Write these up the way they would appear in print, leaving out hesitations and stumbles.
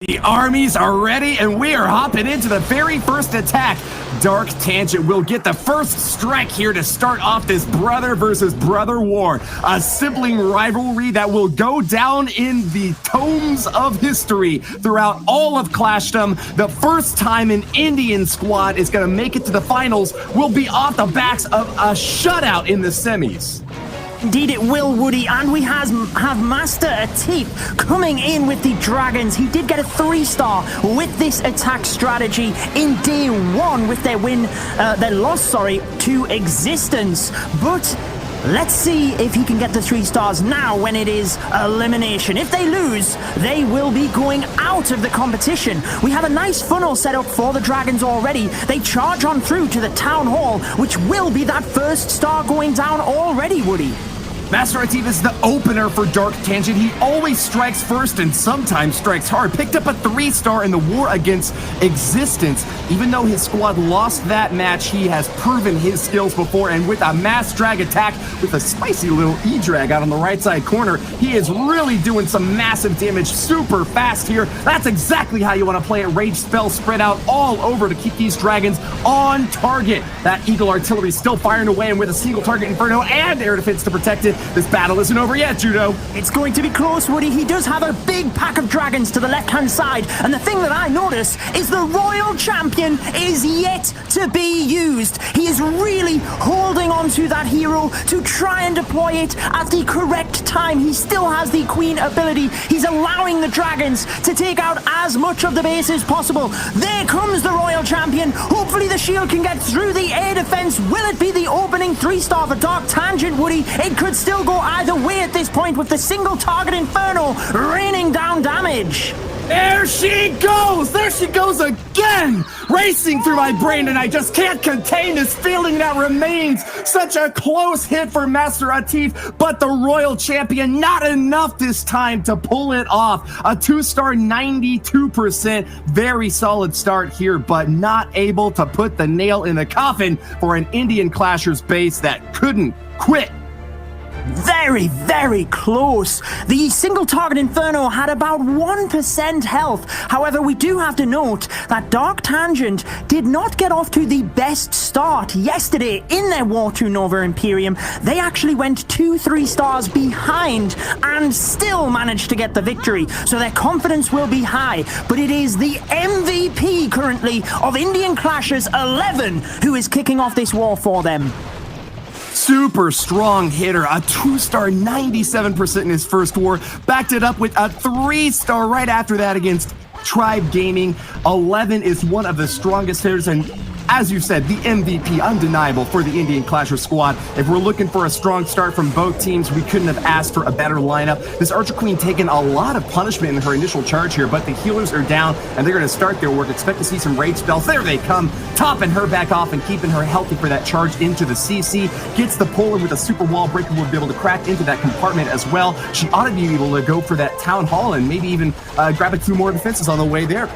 The armies are ready, and we are hopping into the very first attack. Dark Tangent will get the first strike here to start off this brother versus brother war. A sibling rivalry that will go down in the tomes of history throughout all of Clashdom. The first time an Indian squad is going to make it to the finals will be off the backs of a shutout in the semis. Indeed it will, Woody, and we have Master Atif coming in with the Dragons. He did get a 3-star with this attack strategy in day 1 with their loss to Existence. But let's see if he can get the 3 stars now when it is elimination. If they lose, they will be going out of the competition. We have a nice funnel set up for the Dragons already. They charge on through to the Town Hall, which will be that first star going down already, Woody. Master Atif is the opener for Dark Tangent. He always strikes first and sometimes strikes hard. Picked up a 3-star in the war against Existence. Even though his squad lost that match, he has proven his skills before, and with a mass drag attack with a spicy little E-drag out on the right side corner, he is really doing some massive damage super fast here. That's exactly how you want to play it. Rage spell spread out all over to keep these Dragons on target. That Eagle Artillery still firing away, and with a single target Inferno and air defense to protect it, this battle isn't over yet, Judo. It's going to be close, Woody. He does have a big pack of Dragons to the left-hand side, and the thing that I notice is the Royal Champion is yet to be used. He is really holding on to that hero to try and deploy it at the correct time. He still has the Queen ability. He's allowing the Dragons to take out as much of the base as possible. There comes the Royal Champion. Hopefully the shield can get through the air defense. Will it be the opening 3-star for Dark Tangent, Woody? It could still go either way at this point with the single target Inferno raining down damage. There she goes! There she goes again! Racing through my brain, and I just can't contain this feeling that remains. Such a close hit for Master Atif, but the Royal Champion, not enough this time to pull it off. A 2-star, 92%. Very solid start here, but not able to put the nail in the coffin for an Indian Clasher's base that couldn't quit. Very, very close. The single target Inferno had about 1% health. However, we do have to note that Dark Tangent did not get off to the best start yesterday in their War to Nova Imperium. They actually went 2-3 stars behind and still managed to get the victory. So their confidence will be high. But it is the MVP currently of Indian Clashers 11 who is kicking off this war for them. Super strong hitter, a 2-star, 97% in his first war, backed it up with a 3-star right after that against Tribe Gaming. 11 is one of the strongest hitters, and as you said, the MVP, undeniable for the Indian Clasher squad. If we're looking for a strong start from both teams, we couldn't have asked for a better lineup. This Archer Queen taking a lot of punishment in her initial charge here, but the healers are down, and they're going to start their work. Expect to see some rage spells. There they come, topping her back off and keeping her healthy for that charge into the CC. Gets the pull in with a super wall breaker. Will be able to crack into that compartment as well. She ought to be able to go for that Town Hall and maybe even grab a 2 more defenses on the way there.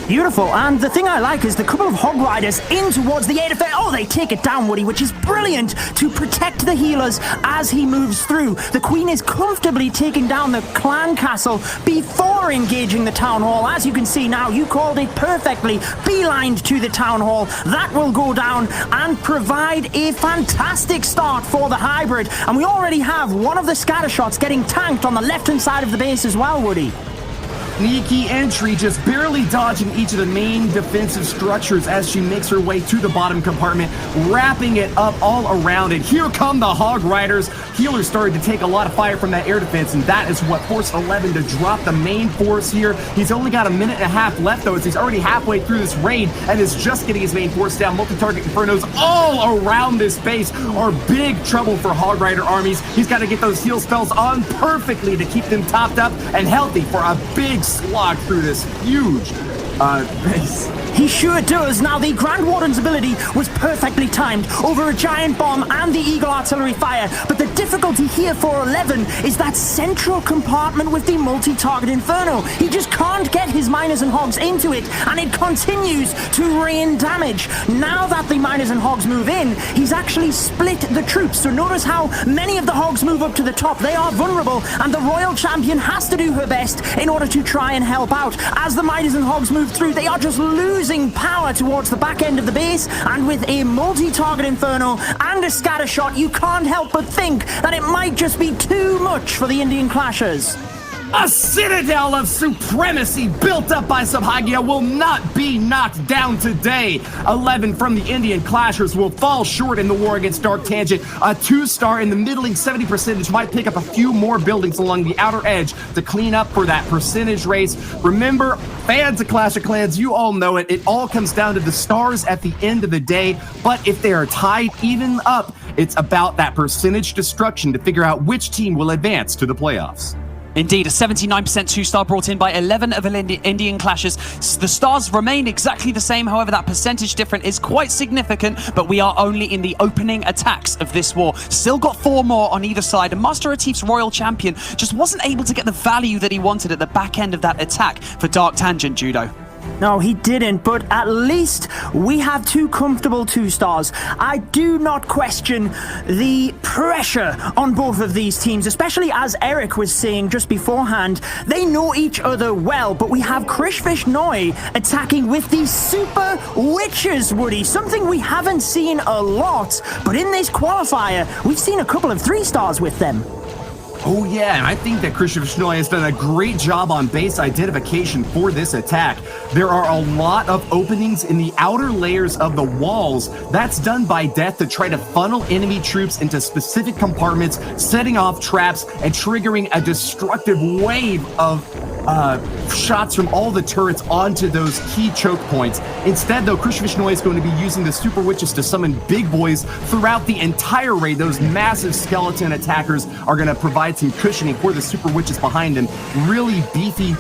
Beautiful, and the thing I like is the couple of Hog Riders in towards the air defense. Oh, they take it down, Woody, which is brilliant to protect the healers as he moves through. The Queen is comfortably taking down the clan castle before engaging the Town Hall. As you can see now, you called it perfectly. Beelined to the Town Hall. That will go down and provide a fantastic start for the hybrid. And we already have one of the scatter shots getting tanked on the left-hand side of the base as well, Woody. Sneaky entry, just barely dodging each of the main defensive structures as she makes her way to the bottom compartment, wrapping it up all around it. Here come the Hog Riders. Healers started to take a lot of fire from that air defense, and that is what forced 11 to drop the main force here. He's only got a minute and a half left, though, as he's already halfway through this raid and is just getting his main force down. Multi-target Infernos all around this base are big trouble for Hog Rider armies. He's got to get those heal spells on perfectly to keep them topped up and healthy for a big slog through this huge base. He sure does. Now, the Grand Warden's ability was perfectly timed over a giant bomb and the Eagle artillery fire, but the difficulty here for 11 is that central compartment with the multi-target Inferno. He just can't get his miners and hogs into it, and it continues to rain damage. Now that the miners and hogs move in, he's actually split the troops. So notice how many of the hogs move up to the top. They are vulnerable, and the Royal Champion has to do her best in order to try and help out. As the miners and hogs move through, they are just losing power towards the back end of the base, and with a multi-target Inferno and a scatter shot, you can't help but think that it might just be too much for the Indian Clashers. A citadel of supremacy built up by Subhagia will not be knocked down today. 11 from the Indian Clashers will fall short in the war against Dark Tangent. A 2-star in the middling 70% might pick up a few more buildings along the outer edge to clean up for that percentage race. Remember, fans of Clash of Clans, you all know it. It all comes down to the stars at the end of the day. But if they are tied even up, it's about that percentage destruction to figure out which team will advance to the playoffs. Indeed, a 79% 2-star brought in by 11 of Indian Clashers. The stars remain exactly the same, however that percentage difference is quite significant, but we are only in the opening attacks of this war. Still got 4 more on either side, and Master Atif's Royal Champion just wasn't able to get the value that he wanted at the back end of that attack for Dark Tangent Judo. No, he didn't, but at least we have 2 comfortable 2-stars. I do not question the pressure on both of these teams, especially as Eric was saying just beforehand. They know each other well, but we have Krishvish Noi attacking with the Super Witches, Woody, something we haven't seen a lot, but in this qualifier, we've seen a couple of 3-stars with them. Oh yeah, and I think that Christian Vishnoy has done a great job on base identification for this attack. There are a lot of openings in the outer layers of the walls. That's done by Death to try to funnel enemy troops into specific compartments, setting off traps and triggering a destructive wave of shots from all the turrets onto those key choke points. Instead, though, Christian Vishnoy is going to be using the Super Witches to summon big boys throughout the entire raid. Those massive skeleton attackers are going to provide some cushioning for the Super Witches behind them. Really beefy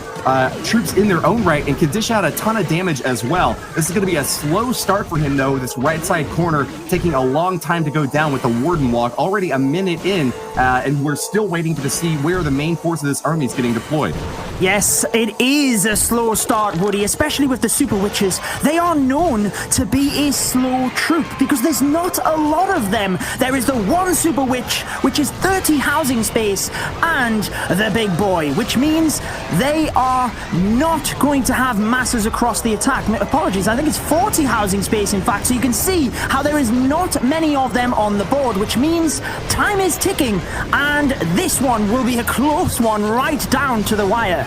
troops in their own right and can dish out a ton of damage as well. This is going to be a slow start for him, though. This right side corner taking a long time to go down with the Warden Walk. Already a minute in, and we're still waiting to see where the main force of this army is getting deployed. Yes, it is a slow start, Woody, especially with the Super Witches. They are known to be a slow troop because there's not a lot of them. There is the one Super Witch, which is 30 housing space, and the big boy, which means they are not going to have masses across the attack. Apologies, I think it's 40 housing space, in fact, so you can see how there is not many of them on the board, which means time is ticking, and this one will be a close one right down to the wire.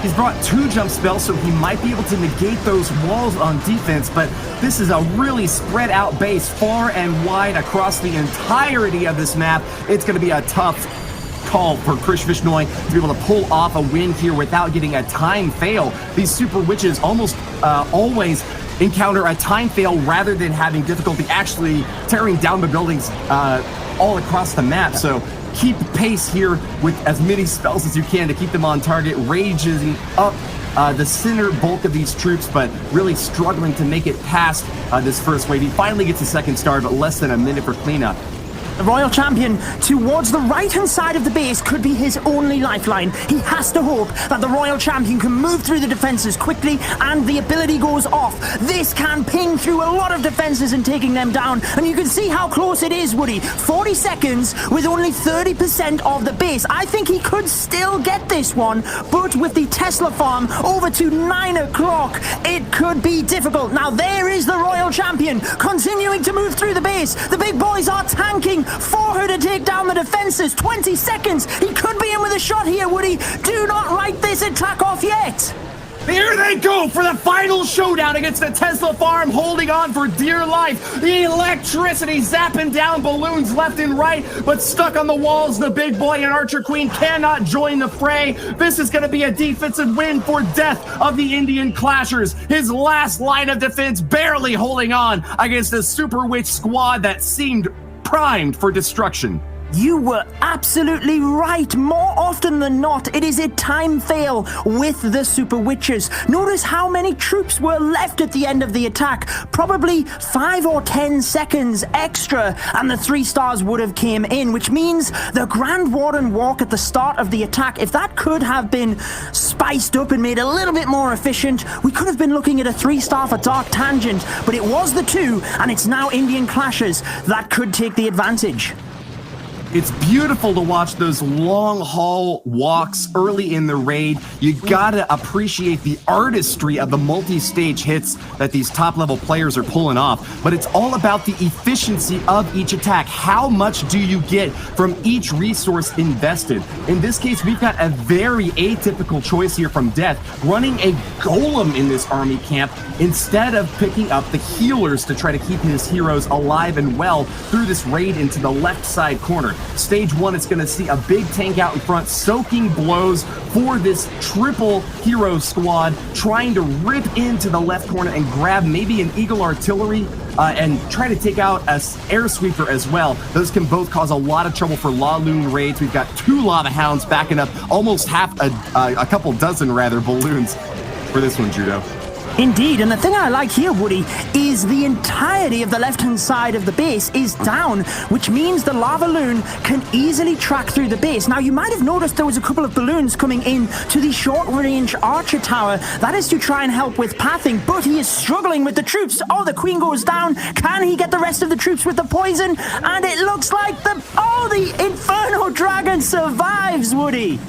He's brought 2 jump spells, so he might be able to negate those walls on defense, but this is a really spread out base far and wide across the entirety of this map. It's going to be a tough call for Krish Vishnoy to be able to pull off a win here without getting a time fail. These Super Witches almost always encounter a time fail rather than having difficulty actually tearing down the buildings all across the map. So keep pace here with as many spells as you can to keep them on target, raging up the center bulk of these troops, but really struggling to make it past this first wave. He finally gets a 2nd star, but less than a minute for cleanup. The Royal Champion towards the right-hand side of the base could be his only lifeline. He has to hope that the Royal Champion can move through the defenses quickly and the ability goes off. This can ping through a lot of defenses and taking them down. And you can see how close it is, Woody. 40 seconds with only 30% of the base. I think he could still get this one, but with the Tesla farm over to 9 o'clock, it could be difficult. Now there is the Royal Champion continuing to move through the base. The big boys are tanking for her to take down the defenses. 20 seconds. He could be in with a shot here, Woody. Do not write this attack off yet. Here they go for the final showdown against the Tesla farm, holding on for dear life. The electricity zapping down balloons left and right, but stuck on the walls. The big boy and Archer Queen cannot join the fray. This is going to be a defensive win for Death of the Indian Clashers. His last line of defense barely holding on against a Super Witch squad that seemed primed for destruction. You were absolutely right. More often than not, it is a time fail with the Super Witches. Notice how many troops were left at the end of the attack. Probably 5 or 10 seconds extra, and the 3 stars would have came in, which means the Grand Warden walk at the start of the attack, if that could have been spiced up and made a little bit more efficient, we could have been looking at a 3-star for Dark Tangent, but it was the 2, and it's now Indian Clashes that could take the advantage. It's beautiful to watch those long haul walks early in the raid. You gotta appreciate the artistry of the multi-stage hits that these top-level players are pulling off. But it's all about the efficiency of each attack. How much do you get from each resource invested? In this case, we've got a very atypical choice here from Death, running a golem in this army camp instead of picking up the healers to try to keep his heroes alive and well through this raid into the left side corner. Stage 1 is going to see a big tank out in front, soaking blows for this triple hero squad, trying to rip into the left corner and grab maybe an Eagle Artillery and try to take out a air sweeper as well. Those can both cause a lot of trouble for Lavaloon raids. We've got 2 Lava Hounds backing up almost a couple dozen rather balloons for this one, Judo. Indeed, and the thing I like here, Woody, is the entirety of the left-hand side of the base is down, which means the Lavaloon can easily track through the base. Now, you might have noticed there was a couple of balloons coming in to the short-range archer tower. That is to try and help with pathing, but he is struggling with the troops. Oh, the queen goes down. Can he get the rest of the troops with the poison? And it looks like the Inferno Dragon survives, Woody.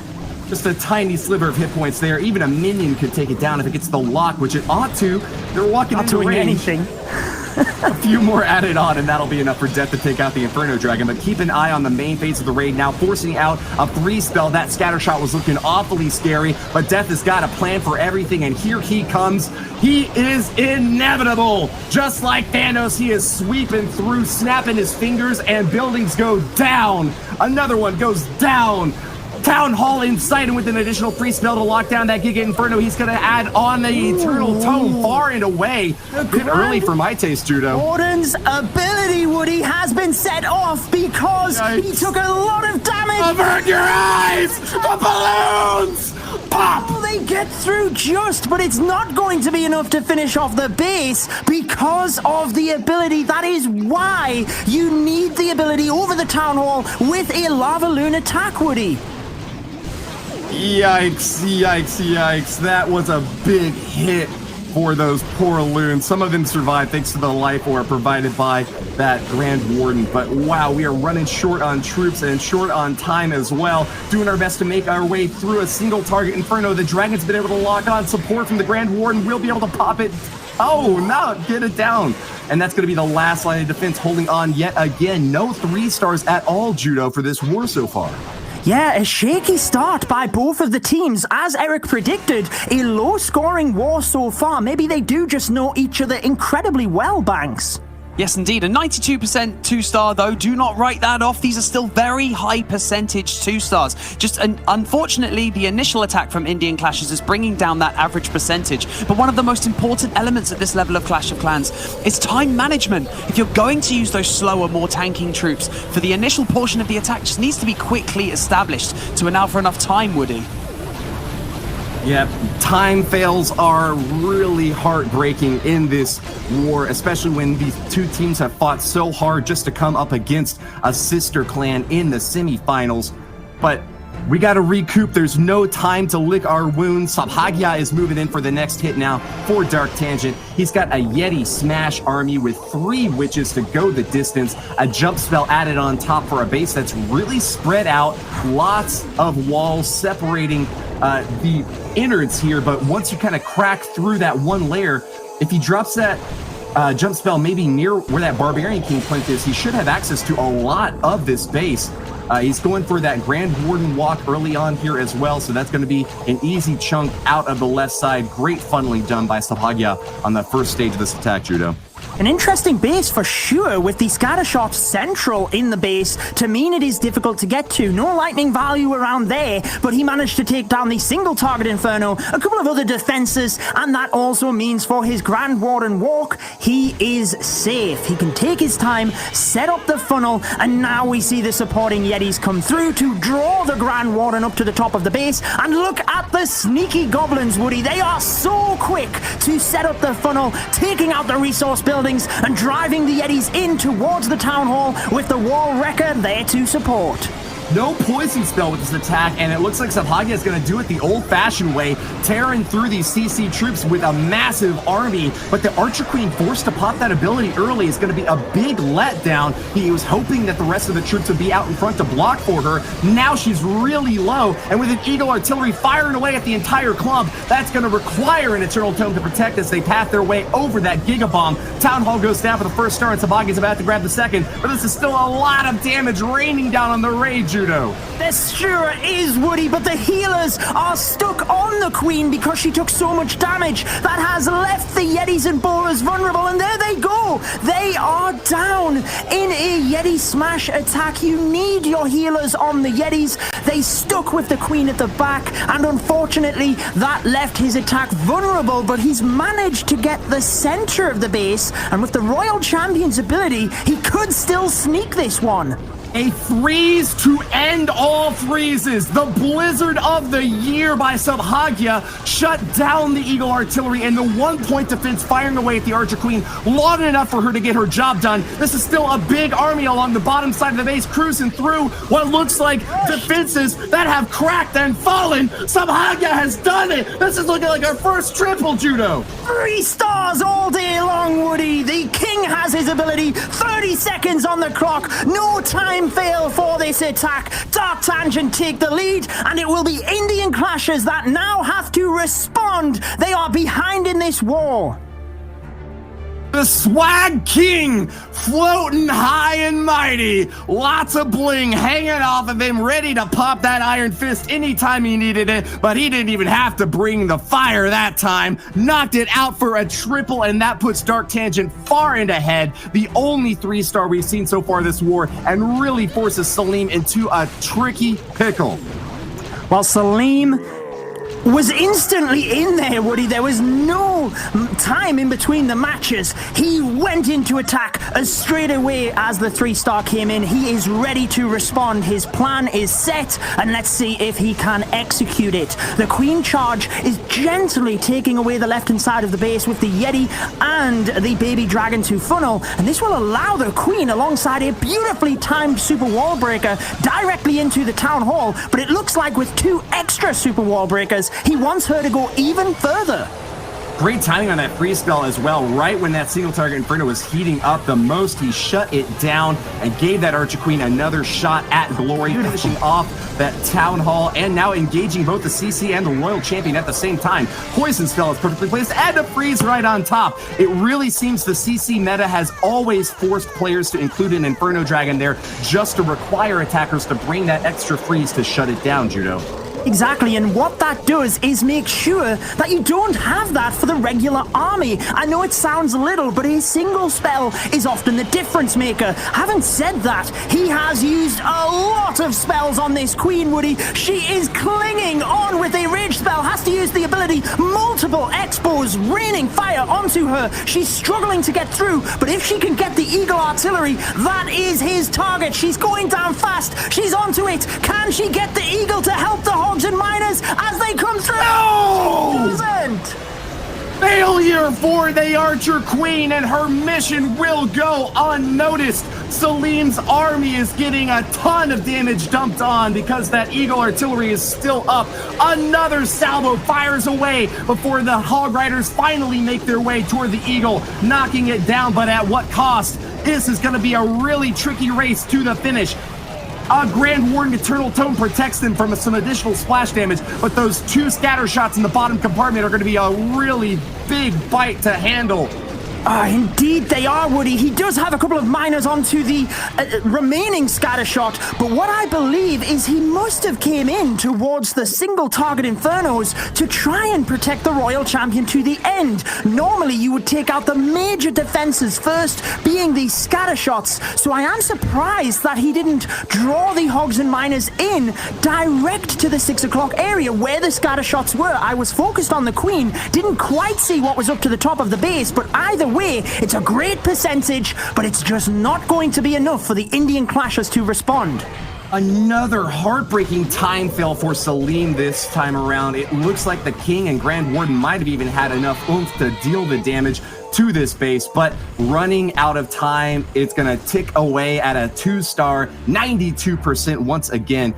Just a tiny sliver of hit points there. Even a minion could take it down if it gets the lock, which it ought to. They're walking into range. Anything. A few more added on, and that'll be enough for Death to take out the Inferno Dragon. But keep an eye on the main phase of the raid now, forcing out a 3-spell. That scatter shot was looking awfully scary, but Death has got a plan for everything, and here he comes. He is inevitable. Just like Thanos, he is sweeping through, snapping his fingers, and buildings go down. Another one goes down. Town Hall in sight, and with an additional 3-spell to lock down that Giga Inferno, he's going to add on the Eternal Tome far and away. A bit early for my taste, Judo. Warden's ability, Woody, has been set off because he took a lot of damage. Avert your eyes! The balloons! Pop! Oh, they get through just, but it's not going to be enough to finish off the base because of the ability. That is why you need the ability over the Town Hall with a Lavaloon attack, Woody. Yikes, yikes, yikes. That was a big hit for those poor loons. Some of them survived thanks to the life orb provided by that Grand Warden. But wow, we are running short on troops and short on time as well. Doing our best to make our way through a single target Inferno. The Dragon's been able to lock on support from the Grand Warden. We'll be able to pop it. Oh, no, get it down. And that's going to be the last line of defense, holding on yet again. No 3-stars at all, Judo, for this war so far. Yeah, a shaky start by both of the teams. As Eric predicted, a low-scoring war so far. Maybe they do just know each other incredibly well, Banks. Yes, indeed. A 92% 2-star, though. Do not write that off. These are still very high percentage 2-stars. Unfortunately, the initial attack from Indian Clashes is bringing down that average percentage. But one of the most important elements at this level of Clash of Clans is time management. If you're going to use those slower, more tanking troops, for the initial portion of the attack just needs to be quickly established to allow for enough time, Woody. Yep, time fails are really heartbreaking in this war, especially when these two teams have fought so hard just to come up against a sister clan in the semifinals. But we got to recoup. There's no time to lick our wounds. Sabhagya is moving in for the next hit now for Dark Tangent. He's got a Yeti Smash army with 3 witches to go the distance. A jump spell added on top for a base that's really spread out. Lots of walls separating the innards here, but once you kind of crack through that one layer, if he drops that jump spell maybe near where that Barbarian King plinth is, he should have access to a lot of this base. He's going for that Grand Warden walk early on here as well, so that's going to be an easy chunk out of the left side. Great funneling done by Sabhagia on the first stage of this attack, Judo. An interesting base for sure, with the scatter shots central in the base to mean it is difficult to get to. No lightning value around there, but he managed to take down the single target Inferno, a couple of other defenses, and that also means for his Grand Warden walk, he is safe. He can take his time, set up the funnel, and now we see the supporting Yetis come through to draw the Grand Warden up to the top of the base. And look at the sneaky goblins, Woody. They are so quick to set up the funnel, taking out the resource buildings and driving the Yetis in towards the town hall with the wall wrecker there to support. No poison spell with this attack, and it looks like Sabhagia is going to do it the old-fashioned way, tearing through these CC troops with a massive army, but the Archer Queen forced to pop that ability early is going to be a big letdown. He was hoping that the rest of the troops would be out in front to block for her. Now she's really low, and with an Eagle Artillery firing away at the entire club, that's going to require an Eternal Tome to protect as they path their way over that Giga Bomb. Town Hall goes down for the first star, and Sabhagia is about to grab the second, but this is still a lot of damage raining down on the Rage. This sure is, Woody, but the healers are stuck on the Queen because she took so much damage. That has left the Yetis and bowlers vulnerable, and there they go. They are down in a Yeti smash attack. You need your healers on the Yetis. They stuck with the Queen at the back, and unfortunately, that left his attack vulnerable, but he's managed to get the center of the base, and with the Royal Champion's ability, he could still sneak this one. A freeze to end all freezes. The blizzard of the year by Sabhagia shut down the Eagle Artillery, and the 1-point defense firing away at the Archer Queen long enough for her to get her job done. This is still a big army along the bottom side of the base, cruising through what looks like defenses that have cracked and fallen. Sabhagia has done it. This is looking like our first triple, Judo. 3 stars all day long, Woody. The king has his ability. 30 seconds on the clock. No time fail for this attack. Dark Tangent take the lead, and it will be Indian Clashers that now have to respond. They are behind in this war. The Swag King, floating high and mighty. Lots of bling hanging off of him, ready to pop that Iron Fist anytime he needed it, but he didn't even have to bring the fire that time. Knocked it out for a triple, and that puts Dark Tangent far into head, the only 3-star we've seen so far this war, and really forces Salim into a tricky pickle. While Salim was instantly in there, Woody. There was no time in between the matches. He went into attack as straight away as the 3-star came in. He is ready to respond. His plan is set, and let's see if he can execute it. The Queen charge is gently taking away the left-hand side of the base with the Yeti and the baby dragon to funnel, and this will allow the Queen, alongside a beautifully timed super wall breaker, directly into the town hall. But it looks like with 2 extra super wall breakers, he wants her to go even further. Great timing on that free spell as well. Right when that single target Inferno was heating up the most, he shut it down and gave that Archer Queen another shot at glory, finishing off that town hall and now engaging both the CC and the Royal Champion at the same time. Poison spell is perfectly placed and a freeze right on top. It really seems the CC meta has always forced players to include an Inferno Dragon there just to require attackers to bring that extra freeze to shut it down, Judo. Exactly, and what that does is make sure that you don't have that for the regular army. I know it sounds little, but a single spell is often the difference maker. Having said that, he has used a lot of spells on this Queen, Woody. She is clinging on with a rage spell, has to use the ability, multiple expos raining fire onto her. She's struggling to get through, but if she can get the Eagle Artillery, that is his target. She's going down fast. She's onto it. Can she get the Eagle to help the Hogs and Miners as they come through? No! She doesn't! Failure for the Archer Queen, and her mission will go unnoticed. Salim's army is getting a ton of damage dumped on because that Eagle Artillery is still up. Another salvo fires away before the Hog Riders finally make their way toward the Eagle, knocking it down, but at what cost? This is going to be a really tricky race to the finish. A Grand Warden Eternal Tome protects them from some additional splash damage, but those 2 scatter shots in the bottom compartment are going to be a really big bite to handle. Indeed they are, Woody. He does have a couple of miners onto the remaining scatter shot, but what I believe is he must have came in towards the single target Infernos to try and protect the Royal Champion to the end. Normally you would take out the major defenses first, being the scatter shots, so I am surprised that he didn't draw the Hogs and Miners in direct to the 6 o'clock area where the scatter shots were. I was focused on the Queen, didn't quite see what was up to the top of the base, but either way, it's a great percentage, but it's just not going to be enough for the Indian Clashers to respond. Another heartbreaking time fail for Salim this time around. It looks like the King and Grand Warden might have even had enough oomph to deal the damage to this base, but running out of time, it's gonna tick away at a 2-star, 92% once again.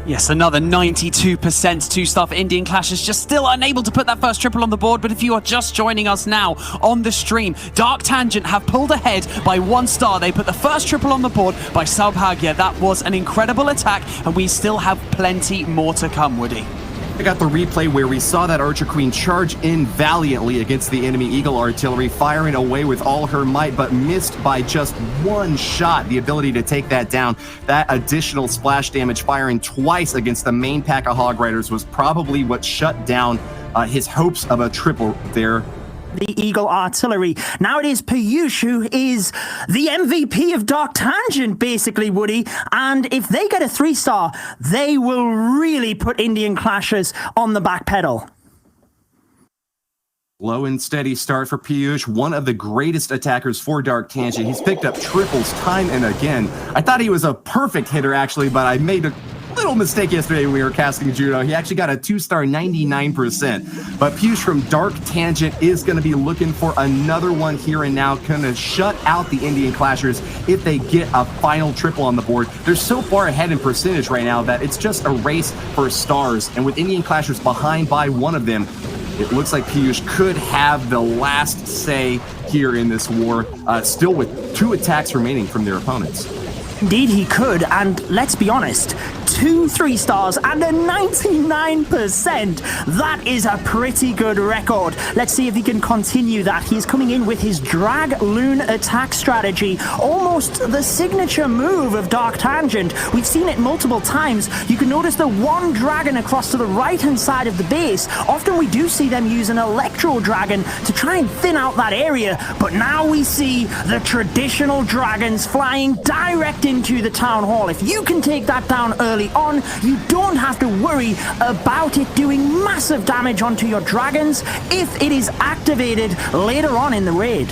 Yes, another 92% 2-star for Indian Clashers, just still unable to put that first triple on the board. But if you are just joining us now on the stream, Dark Tangent have pulled ahead by 1 star. They put the first triple on the board by Saubhagya. That was an incredible attack, and we still have plenty more to come, Woody. I got the replay where we saw that Archer Queen charge in valiantly against the enemy Eagle Artillery, firing away with all her might, but missed by just 1 shot. The ability to take that down, that additional splash damage firing twice against the main pack of Hog Riders was probably what shut down his hopes of a triple there. The Eagle Artillery. Now it is Piyush who is the MVP of Dark Tangent, basically, Woody. And if they get a 3-star, they will really put Indian Clashers on the back pedal. Low and steady start for Piyush, one of the greatest attackers for Dark Tangent. He's picked up triples time and again. I thought he was a perfect hitter, actually, but I made a little mistake yesterday when we were casting Judo. He actually got a 2-star, 99%. But Piyush from Dark Tangent is going to be looking for another one here and now, going to shut out the Indian Clashers if they get a final triple on the board. They're so far ahead in percentage right now that it's just a race for stars. And with Indian Clashers behind by 1 of them, it looks like Piyush could have the last say here in this war, still with 2 attacks remaining from their opponents. Indeed he could, and let's be honest, 2 3-stars and a 99%. That is a pretty good record. Let's see if he can continue that. He's coming in with his Dragoon attack strategy, almost the signature move of Dark Tangent. We've seen it multiple times. You can notice the 1 dragon across to the right-hand side of the base. Often we do see them use an Electro Dragon to try and thin out that area, but now we see the traditional dragons flying direct into the town hall. If you can take that down early on, you don't have to worry about it doing massive damage onto your dragons if it is activated later on in the raid.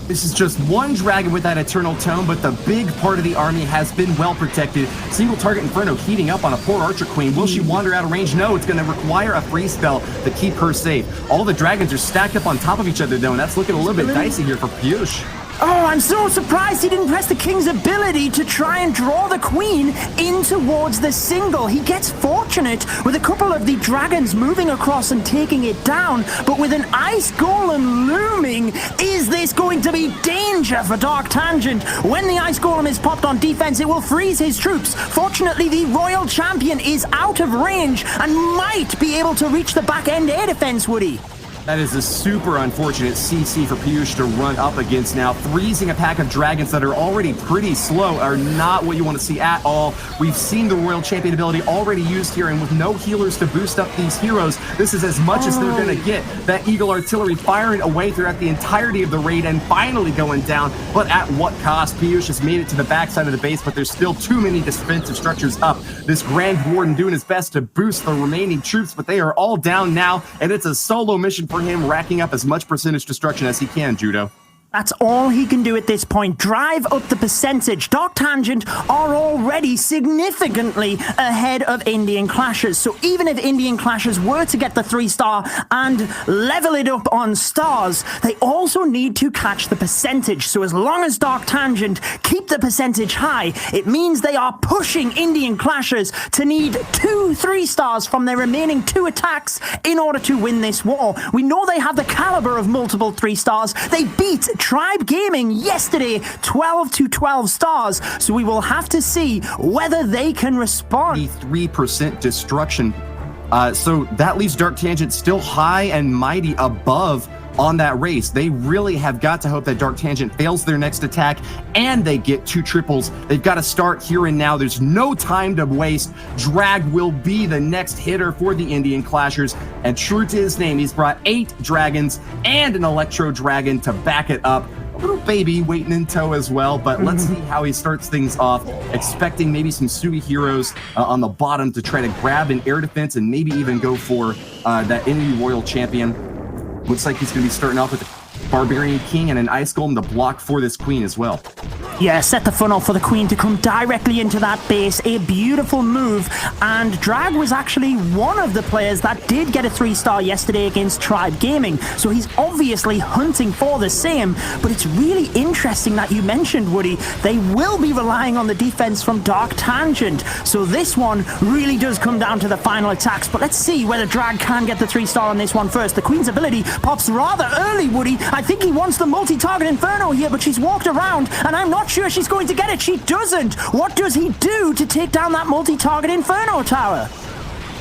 This is just 1 dragon with that Eternal Tome, but the big part of the army has been well protected. Single target Inferno heating up on a poor Archer Queen. Will she wander out of range? No, it's going to require a freeze spell to keep her safe. All the dragons are stacked up on top of each other, though, and that's looking a little bit dicey here for Piyush. Oh, I'm so surprised he didn't press the King's ability to try and draw the Queen in towards the single. He gets fortunate with a couple of the dragons moving across and taking it down, but with an Ice Golem looming, is this going to be danger for Dark Tangent? When the Ice Golem is popped on defense, it will freeze his troops. Fortunately, the Royal Champion is out of range and might be able to reach the back end air defense, Woody. That is a super unfortunate CC for Piyush to run up against now. Freezing a pack of dragons that are already pretty slow are not what you want to see at all. We've seen the Royal Champion ability already used here, and with no healers to boost up these heroes, this is as much as they're going to get. That Eagle Artillery firing away throughout the entirety of the raid and finally going down, but at what cost? Piyush has made it to the backside of the base, but there's still too many defensive structures up. This Grand Warden doing his best to boost the remaining troops, but they are all down now, and it's a solo mission for him, racking up as much percentage destruction as he can, Judo. That's all he can do at this point. Drive up the percentage. Dark Tangent are already significantly ahead of Indian Clashers. So even if Indian Clashers were to get the 3-star and level it up on stars, they also need to catch the percentage. So as long as Dark Tangent keep the percentage high, it means they are pushing Indian Clashers to need 2 3-stars from their remaining 2 attacks in order to win this war. We know they have the caliber of multiple 3-stars. They beat Tribe Gaming yesterday 12 to 12 stars, so we will have to see whether they can respond. 3% destruction. So that leaves Dark Tangent still high and mighty above on that race. They really have got to hope that Dark Tangent fails their next attack and they get 2 triples. They've got to start here and now. There's no time to waste. Drag will be the next hitter for the Indian Clashers, and true to his name, he's brought 8 dragons and an Electro Dragon to back it up. A little baby waiting in tow as well, but let's see how he starts things off, expecting maybe some Sui heroes on the bottom to try to grab an air defense and maybe even go for that enemy Royal Champion. Looks like he's going to be starting off with a Barbarian King and an Ice Golem to block for this Queen as well. Yeah, set the funnel for the Queen to come directly into that base. A beautiful move. And Drag was actually one of the players that did get a 3-star yesterday against Tribe Gaming. So he's obviously hunting for the same. But it's really interesting that you mentioned, Woody, they will be relying on the defense from Dark Tangent. So this one really does come down to the final attacks. But let's see whether Drag can get the 3-star on this one first. The Queen's ability pops rather early, Woody. I think he wants the multi-target Inferno here, but she's walked around, and I'm not sure she's going to get it. She doesn't. What does he do to take down that multi-target Inferno tower?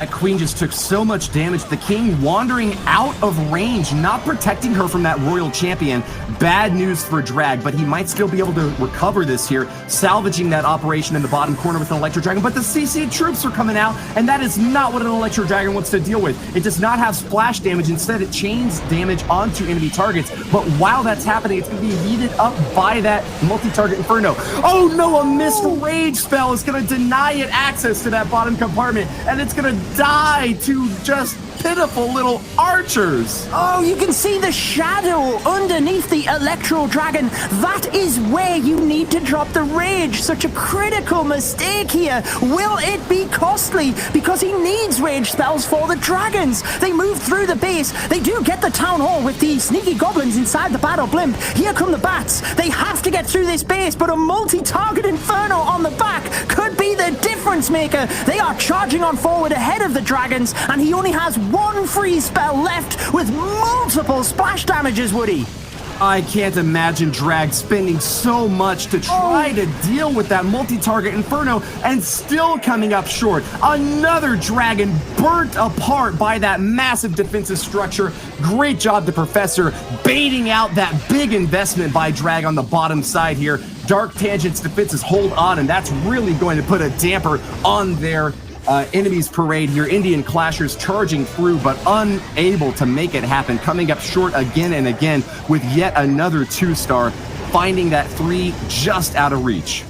That Queen just took so much damage. The King wandering out of range, not protecting her from that Royal Champion. Bad news for Drag, but he might still be able to recover this here, salvaging that operation in the bottom corner with an Electro Dragon. But the CC troops are coming out, and that is not what an Electro Dragon wants to deal with. It does not have splash damage. Instead, it chains damage onto enemy targets. But while that's happening, it's going to be heated up by that multi-target Inferno. Oh no, a missed rage spell is going to deny it access to that bottom compartment, and it's going to die to just pitiful little archers. Oh, you can see the shadow underneath the Electro Dragon. That is where you need to drop the rage. Such a critical mistake here. Will it be costly? Because he needs rage spells for the dragons. They move through the base. They do get the town hall with the sneaky goblins inside the battle blimp. Here come the bats. They have to get through this base, but a multi-target Inferno on the back could be the difference maker. They are charging on forward ahead of the dragons, and he only has 1 free spell left with multiple splash damages, Woody. I can't imagine Drag spending so much to try to deal with that multi-target Inferno and still coming up short. Another dragon burnt apart by that massive defensive structure. Great job to Professor baiting out that big investment by Drag on the bottom side here. Dark Tangent's defenses hold on, and that's really going to put a damper on their enemies parade here. Indian Clashers charging through, but unable to make it happen, coming up short again and again with yet another 2-star, finding that 3 just out of reach.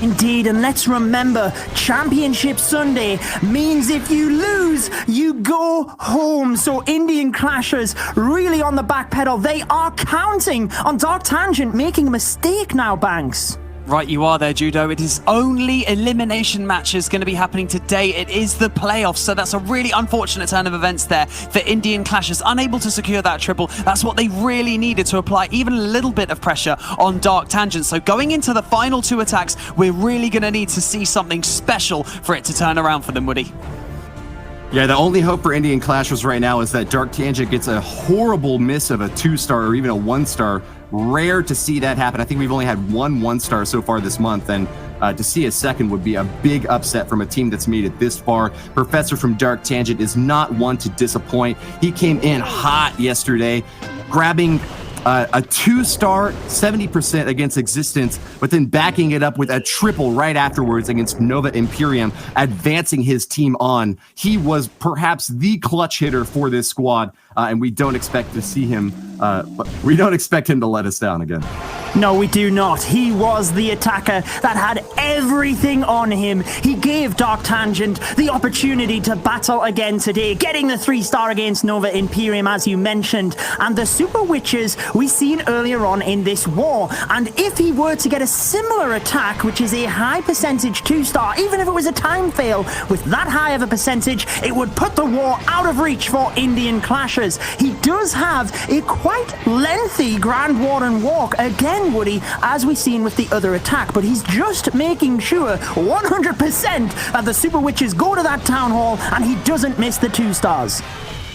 Indeed, and let's remember, Championship Sunday means if you lose, you go home. So Indian Clashers really on the back pedal. They are counting on Dark Tangent making a mistake now, Banks. Right, you are there, Judo. It is only elimination matches going to be happening today. It is the playoffs, so that's a really unfortunate turn of events there for Indian Clashers, unable to secure that triple. That's what they really needed to apply even a little bit of pressure on Dark Tangent. So going into the final 2 attacks, we're really going to need to see something special for it to turn around for them, Woody. Yeah, the only hope for Indian Clashers right now is that Dark Tangent gets a horrible miss of a 2-star or even a 1-star. Rare to see that happen. I think we've only had 1 1-star so far this month, and to see a second would be a big upset from a team that's made it this far. Professor from Dark Tangent is not one to disappoint. He came in hot yesterday, grabbing a 2-star, 70% against Existence, but then backing it up with a triple right afterwards against Nova Imperium, advancing his team on. He was perhaps the clutch hitter for this squad, and we don't expect to see him. We don't expect him to let us down again. No, we do not. He was the attacker that had everything on him. He gave Dark Tangent the opportunity to battle again today, getting the 3-star against Nova Imperium, as you mentioned, and the Super Witches we seen earlier on in this war. And if he were to get a similar attack, which is a high percentage 2-star, even if it was a time fail, with that high of a percentage, it would put the war out of reach for Indian Clashers. He does have a quite lengthy Grand Warden walk, again, Woody, as we've seen with the other attack, but he's just making sure 100% that the Super Witches go to that town hall and he doesn't miss the 2 stars.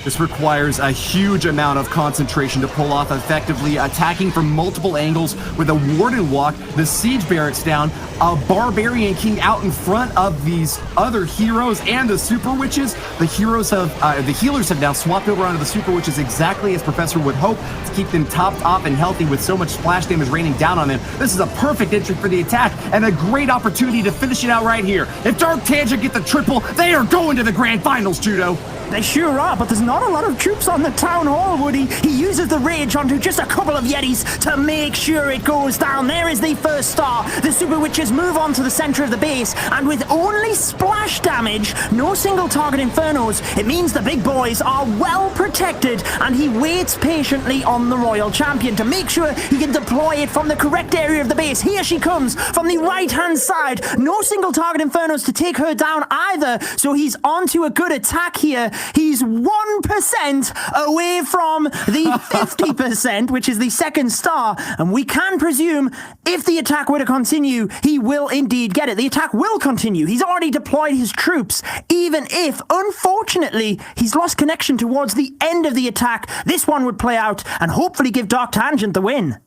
This requires a huge amount of concentration to pull off effectively, attacking from multiple angles with a Warden walk, the Siege Barracks down, a Barbarian King out in front of these other heroes and the Super Witches. The healers have now swapped over onto the Super Witches exactly as Professor would hope to keep them topped off and healthy with so much splash damage raining down on them. This is a perfect entry for the attack and a great opportunity to finish it out right here. If Dark Tangent get the triple, they are going to the Grand Finals, Judo. They sure are, but there's not a lot of troops on the Town Hall, Woody. He uses the rage onto just a couple of Yetis to make sure it goes down. There is the first star. The Super Witches move on to the center of the base, and with only splash damage, no single target infernos, it means the big boys are well protected, and he waits patiently on the Royal Champion to make sure he can deploy it from the correct area of the base. Here she comes from the right-hand side. No single target infernos to take her down either, so he's onto a good attack here. He's 1% away from the 50%, which is the second star. And we can presume if the attack were to continue, he will indeed get it. The attack will continue. He's already deployed his troops, even if, unfortunately, he's lost connection towards the end of the attack. This one would play out and hopefully give Dark Tangent the win.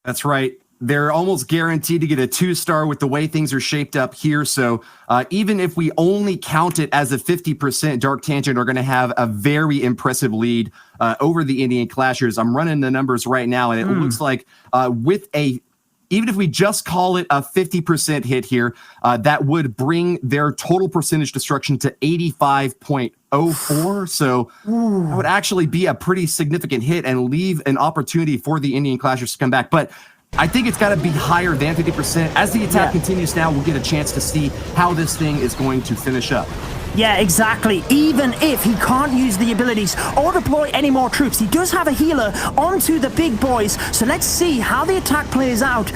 That's right. They're almost guaranteed to get a 2-star with the way things are shaped up here. So even if we only count it as a 50%, Dark Tangent are going to have a very impressive lead over the Indian Clashers. I'm running the numbers right now, and it looks like even if we just call it a 50% hit here, that would bring their total percentage destruction to 85.04. So that would actually be a pretty significant hit and leave an opportunity for the Indian Clashers to come back. But I think it's got to be higher than 50%. As the attack continues now, we'll get a chance to see how this thing is going to finish up. Yeah, exactly. Even if he can't use the abilities or deploy any more troops, he does have a healer onto the big boys. So let's see how the attack plays out.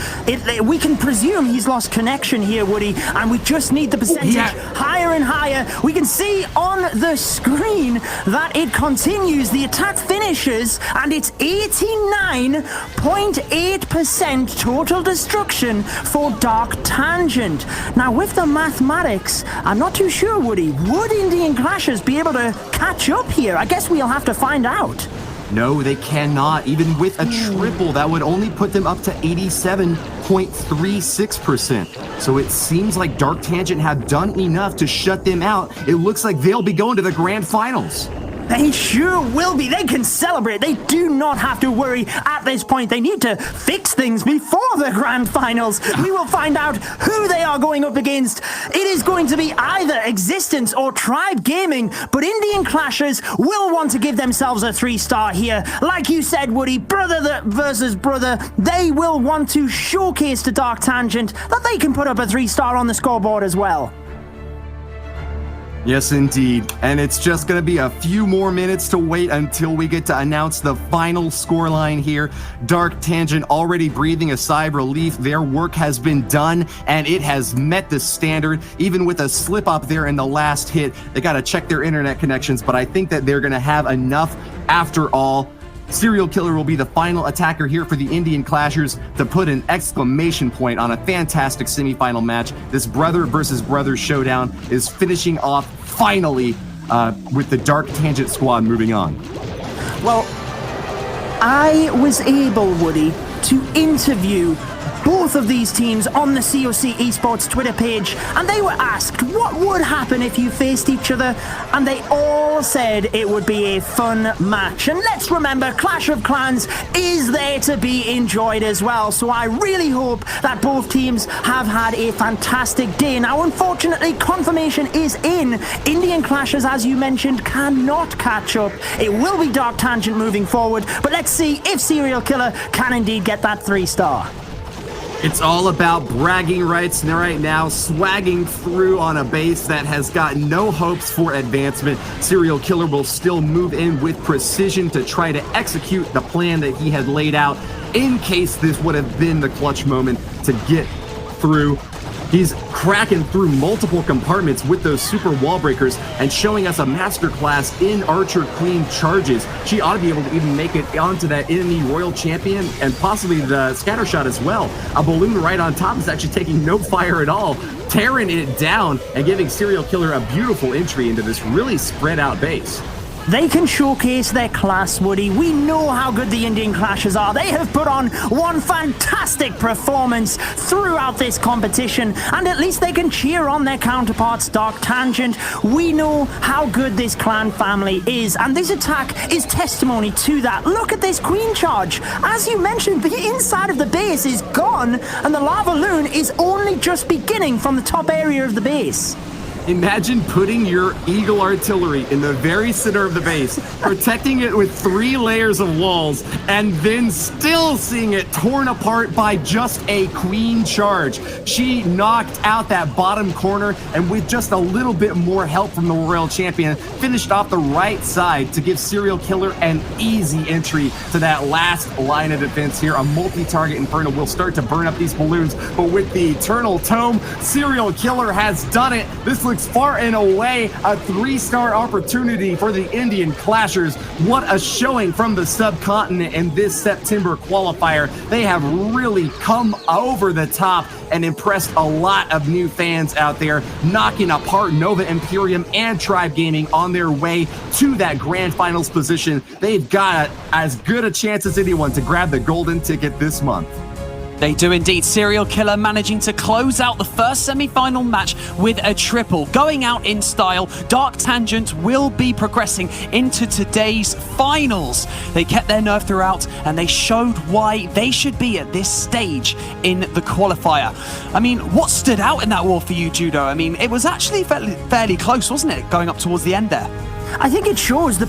We can presume he's lost connection here, Woody, and we just need the percentage higher and higher. We can see on the screen that it continues. The attack finishes, and it's 89.8% total destruction for Dark Tangent. Now, with the mathematics, I'm not too sure, Woody. Would Indian Clashers be able to catch up here? I guess we'll have to find out. No, they cannot. Even with a triple, that would only put them up to 87.36%. So it seems like Dark Tangent have done enough to shut them out. It looks like they'll be going to the Grand Finals. They sure will be. They can celebrate. They do not have to worry at this point. They need to fix things before the Grand Finals. We will find out who they are going up against. It is going to be either Existence or Tribe Gaming, but Indian Clashers will want to give themselves a 3-star here. Like you said, Woody, brother versus brother, they will want to showcase to Dark Tangent that they can put up a 3-star on the scoreboard as well. Yes, indeed. And it's just going to be a few more minutes to wait until we get to announce the final scoreline here. Dark Tangent already breathing a sigh of relief. Their work has been done, and it has met the standard. Even with a slip up there in the last hit, they got to check their internet connections, but I think that they're going to have enough after all. Serial Killer will be the final attacker here for the Indian Clashers to put an exclamation point on a fantastic semifinal match. This brother versus brother showdown is finishing off finally with the Dark Tangent squad moving on. Well, I was able, Woody, to interview both of these teams on the COC Esports Twitter page, and they were asked what would happen if you faced each other, and they all said it would be a fun match. And let's remember, Clash of Clans is there to be enjoyed as well, so I really hope that both teams have had a fantastic day. Now, unfortunately, confirmation is in. Indian Clashers, as you mentioned, cannot catch up. It will be Dark Tangent moving forward, but let's see if Serial Killer can indeed get that 3-star. It's all about bragging rights right now, swagging through on a base that has got no hopes for advancement. Serial Killer will still move in with precision to try to execute the plan that he had laid out in case this would have been the clutch moment to get through. He's cracking through multiple compartments with those super wall breakers and showing us a masterclass in Archer Queen charges. She ought to be able to even make it onto that enemy Royal Champion and possibly the scatter shot as well. A balloon right on top is actually taking no fire at all, tearing it down and giving Serial Killer a beautiful entry into this really spread out base. They can showcase their class, Woody. We know how good the Indian Clashers are. They have put on one fantastic performance throughout this competition, and at least they can cheer on their counterparts, Dark Tangent. We know how good this clan family is, and this attack is testimony to that. Look at this queen charge. As you mentioned, the inside of the base is gone, and the Lavaloon is only just beginning from the top area of the base. Imagine putting your Eagle artillery in the very center of the base, protecting it with 3 layers of walls, and then still seeing it torn apart by just a queen charge. She knocked out that bottom corner, and with just a little bit more help from the Royal Champion, finished off the right side to give Serial Killer an easy entry to that last line of defense here. A multi-target Inferno will start to burn up these balloons, but with the Eternal Tome, Serial Killer has done it. This looks far and away a 3-star opportunity for the Indian Clashers. What a showing from the subcontinent in this September qualifier. They have really come over the top and impressed a lot of new fans out there, knocking apart Nova Imperium and Tribe Gaming on their way to that grand finals position. They've got as good a chance as anyone to grab the golden ticket this month. They do indeed. Serial Killer managing to close out the first semi-final match with a triple. Going out in style, Dark Tangent will be progressing into today's finals. They kept their nerve throughout, and they showed why they should be at this stage in the qualifier. I mean, what stood out in that war for you, Judo? I mean, it was actually fairly close, wasn't it, going up towards the end there? I think it shows the